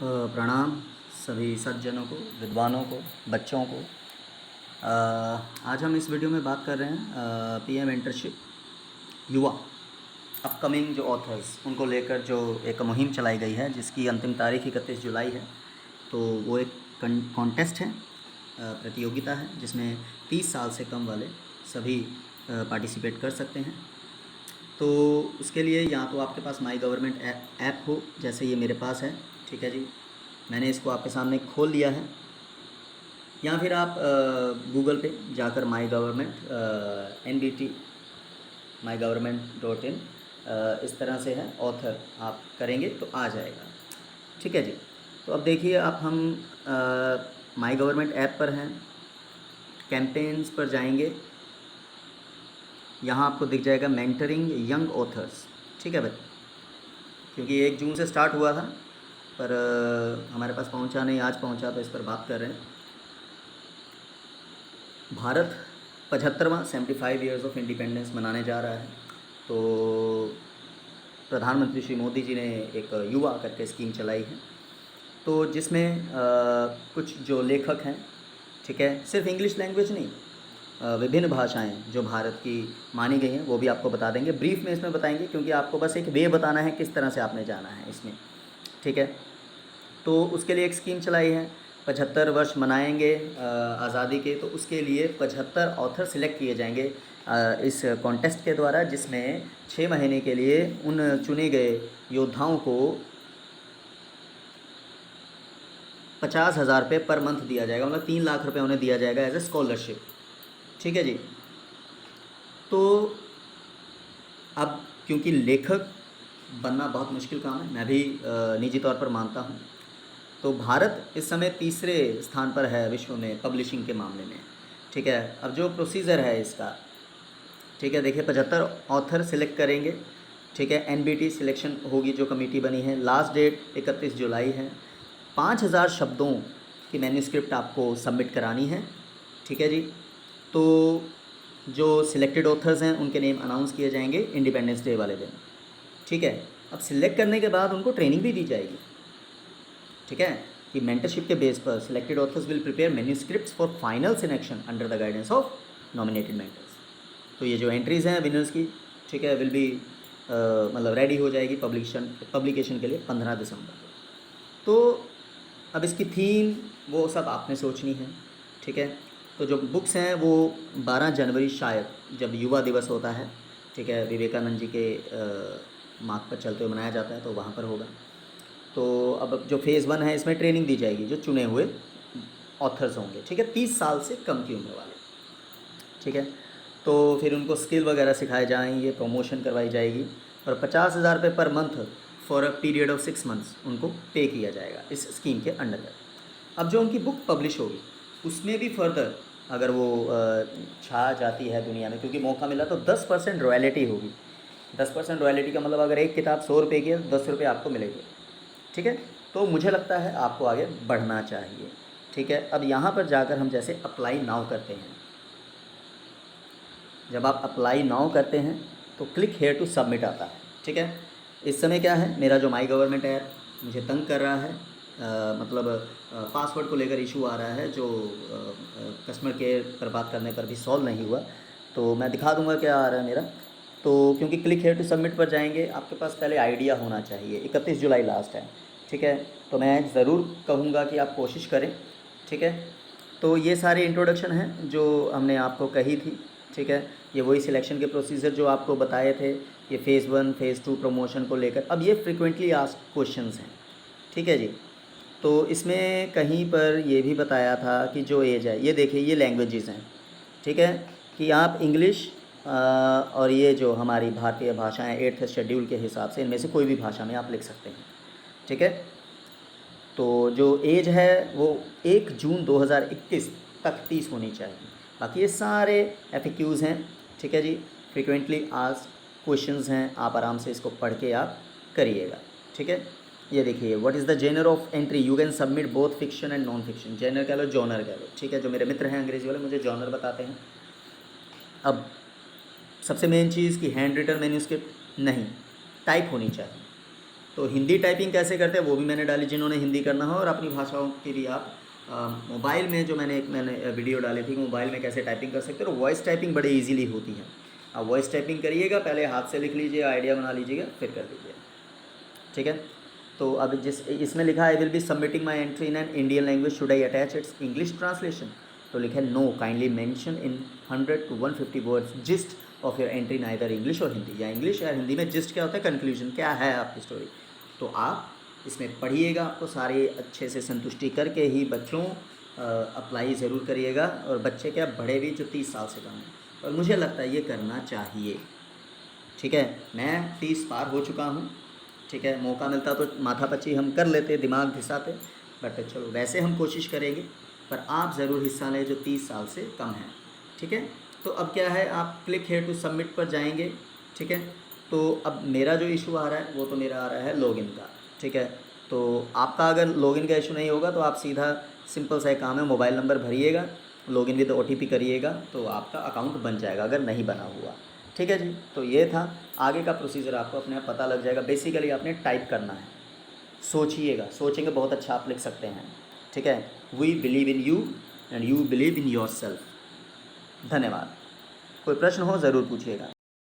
प्रणाम सभी सज्जनों को, विद्वानों को, बच्चों को। आज हम इस वीडियो में बात कर रहे हैं पीएम मेंटरशिप युवा अपकमिंग जो ऑथर्स उनको लेकर जो एक मुहिम चलाई गई है, जिसकी अंतिम तारीख 31 जुलाई है। तो वो एक कॉन्टेस्ट है, प्रतियोगिता है, जिसमें 30 साल से कम वाले सभी पार्टिसिपेट कर सकते हैं। तो उसके लिए या तो आपके पास माई गवर्नमेंट ऐप हो, जैसे ये मेरे पास है, ठीक है जी। मैंने इसको आपके सामने खोल लिया है। या फिर आप गूगल पे जाकर माई गवर्नमेंट NBT mygovernment.in इस तरह से है, ऑथर आप करेंगे तो आ जाएगा, ठीक है जी। तो अब देखिए, आप हम माई गवर्नमेंट ऐप पर हैं, कैंपेन्स पर जाएंगे। यहाँ आपको दिख जाएगा मेंटरिंग यंग ऑथर्स, ठीक है बच्चे, क्योंकि 1 जून से स्टार्ट हुआ था पर हमारे पास पहुँचा नहीं, आज पहुँचा, तो इस पर बात कर रहे हैं। भारत 75वां 75 ईयर्स ऑफ इंडिपेंडेंस मनाने जा रहा है। तो प्रधानमंत्री श्री मोदी जी ने एक युवा करके स्कीम चलाई है, तो जिसमें कुछ जो लेखक हैं, ठीक है, सिर्फ इंग्लिश लैंग्वेज नहीं, विभिन्न भाषाएं जो भारत की मानी गई हैं वो भी आपको बता देंगे। ब्रीफ में इसमें बताएंगे, क्योंकि आपको बस एक वे बताना है किस तरह से आपने जाना है इसमें, ठीक है। तो उसके लिए एक स्कीम चलाई है, 75 वर्ष मनाएंगे आज़ादी के, तो उसके लिए 75 ऑथर सिलेक्ट किए जाएंगे इस कॉन्टेस्ट के द्वारा, जिसमें 6 महीने के लिए उन चुने गए योद्धाओं को 50,000 रुपये पर मंथ दिया जाएगा, मतलब 3 लाख रुपये उन्हें दिया जाएगा एज ए स्कॉलरशिप, ठीक है जी। तो अब क्योंकि लेखक बनना बहुत मुश्किल काम है, मैं भी निजी तौर पर मानता हूँ, तो भारत इस समय तीसरे स्थान पर है विश्व में पब्लिशिंग के मामले में, ठीक है। अब जो प्रोसीजर है इसका, ठीक है, देखिए 75 ऑथर सिलेक्ट करेंगे, ठीक है। NBT सिलेक्शन होगी, जो कमेटी बनी है। लास्ट डेट 31 जुलाई है। 5000 शब्दों की मैन्यूस्क्रिप्ट आपको सबमिट करानी है, ठीक है जी। तो जो सिलेक्टेड ऑथर्स हैं उनके नेम अनाउंस किए जाएंगे इंडिपेंडेंस डे वाले दिन, ठीक है। अब सिलेक्ट करने के बाद उनको ट्रेनिंग भी दी जाएगी, ठीक है, कि मेंटरशिप के बेस पर selected authors will prepare manuscripts for final selection under the guidance of nominated mentors. तो ये जो एंट्रीज़ हैं विनर्स की, ठीक है, विल बी मतलब रेडी हो जाएगी पब्लिकेशन के लिए 15 दिसंबर को। तो अब इसकी थीम वो सब आपने सोचनी है, ठीक है। तो जो बुक्स हैं वो 12 जनवरी शायद, जब युवा दिवस होता है, ठीक है, विवेकानंद जी के मार्ग पर चलते हुए मनाया जाता है, तो वहाँ पर होगा। तो अब जो फेज़ 1 है, इसमें ट्रेनिंग दी जाएगी जो चुने हुए ऑथर्स होंगे, ठीक है, 30 साल से कम की उम्र वाले, ठीक है। तो फिर उनको स्किल वगैरह सिखाए जाएंगे, प्रमोशन करवाई जाएगी, और 50,000 रुपये per month for a period of 6 months उनको पे किया जाएगा इस स्कीम के अंडरगत। अब जो उनकी बुक पब्लिश होगी उसमें भी फर्दर अगर वो छा जाती है दुनिया में, क्योंकि मौका मिला, तो 10% रॉयल्टी होगी। 10% रॉयल्टी का मतलब अगर एक किताब 100 रुपये की है, 10 रुपये आपको मिलेंगे, ठीक है। तो मुझे लगता है आपको आगे बढ़ना चाहिए, ठीक है। अब यहाँ पर जाकर हम जैसे अप्लाई नाउ करते हैं, जब आप अप्लाई नाउ करते हैं तो क्लिक हेयर टू सबमिट आता है, ठीक है। इस समय क्या है, मेरा जो माई गवर्नमेंट ऐप मुझे तंग कर रहा है, मतलब पासवर्ड को लेकर इशू आ रहा है, जो कस्टमर केयर पर बात करने पर भी सॉल्व नहीं हुआ। तो मैं दिखा दूंगा क्या आ रहा है मेरा। तो क्योंकि क्लिक हेयर टू सबमिट पर जाएंगे, आपके पास पहले आइडिया होना चाहिए। 31 जुलाई लास्ट है, ठीक है। तो मैं ज़रूर कहूँगा कि आप कोशिश करें, ठीक है। तो ये सारे इंट्रोडक्शन हैं जो हमने आपको कही थी, ठीक है। ये वही सिलेक्शन के प्रोसीजर जो आपको बताए थे, ये फेज़ 1 फेज़ 2 प्रमोशन को लेकर। अब ये फ्रिक्वेंटली आस्क्ड क्वेश्चंस हैं, ठीक है जी। तो इसमें कहीं पर ये भी बताया था कि जो एज है, ये देखिए, ये लैंग्वेजेस हैं, ठीक है, कि आप इंग्लिश और ये जो हमारी भारतीय भाषाएं 8th शेड्यूल के हिसाब से इनमें से कोई भी भाषा में आप लिख सकते हैं, ठीक है। तो जो एज है वो 1 जून 2021 तक 30 होनी चाहिए। बाकी ये सारे FAQs हैं, ठीक है जी, फ्रिक्वेंटली आस्क्ड क्वेश्चंस हैं, आप आराम से इसको पढ़ के आप करिएगा, ठीक है। ये देखिए, what is the genre of entry, you can submit both fiction and non fiction. Genre कह लो, जॉनर कह लो, ठीक है। जो मेरे मित्र हैं अंग्रेजी वाले, मुझे जॉनर बताते हैं। अब सबसे मेन चीज़ कि हैंड रिटन मैन्यूस्क्रिप्ट नहीं, टाइप होनी चाहिए, तो हिंदी टाइपिंग कैसे करते हैं वो भी मैंने डाली, जिन्होंने हिंदी करना हो, और अपनी भाषाओं की भी आप मोबाइल में जो मैंने वीडियो डाली थी मोबाइल में कैसे टाइपिंग कर सकते हो। वॉइस टाइपिंग बड़े इजीली होती है। आप वॉइस टाइपिंग करिएगा, पहले हाथ से लिख लीजिए, आइडिया बना लीजिएगा, फिर कर लीजिए, ठीक है। तो अब इसमें लिखा है I will be submitting my entry in an Indian language, should I attach its English translation. तो लिखा है no, kindly mention in 100 to 150 words gist of your entry neither English और हिंदी, या इंग्लिश या हिंदी में जिस्ट क्या होता है, कंक्लूजन क्या है आपकी स्टोरी। तो आप इसमें पढ़िएगा, आपको सारे अच्छे से संतुष्टि करके ही बच्चों अप्लाई ज़रूर करिएगा। और बच्चे क्या, बड़े भी जो 30 साल से कम हैं, और मुझे लगता है ये करना चाहिए, ठीक है। मैं 30 पार हो चुका हूँ, ठीक है। मौका मिलता तो माथापच्ची हम कर लेते, दिमाग घिसाते, बट चलो वैसे हम कोशिश करेंगे। पर आप ज़रूर हिस्सा लें जो 30 साल से कम हैं, ठीक है। तो अब क्या है, आप क्लिक हेयर टू सबमिट पर जाएंगे, ठीक है। तो अब मेरा जो इशू आ रहा है वो तो मेरा आ रहा है लॉगिन का, ठीक है। तो आपका अगर लॉगिन का इशू नहीं होगा तो आप सीधा सिंपल सा काम है, मोबाइल नंबर भरिएगा, लॉगिन विद OTP करिएगा, तो आपका अकाउंट बन जाएगा अगर नहीं बना हुआ, ठीक है जी। तो ये था, आगे का प्रोसीजर आपको अपने आप पता लग जाएगा। बेसिकली आपने टाइप करना है, सोचिएगा, सोचेंगे बहुत अच्छा आप लिख सकते हैं, ठीक है। We believe in you and you believe in your self. धन्यवाद। कोई प्रश्न हो ज़रूर पूछिएगा।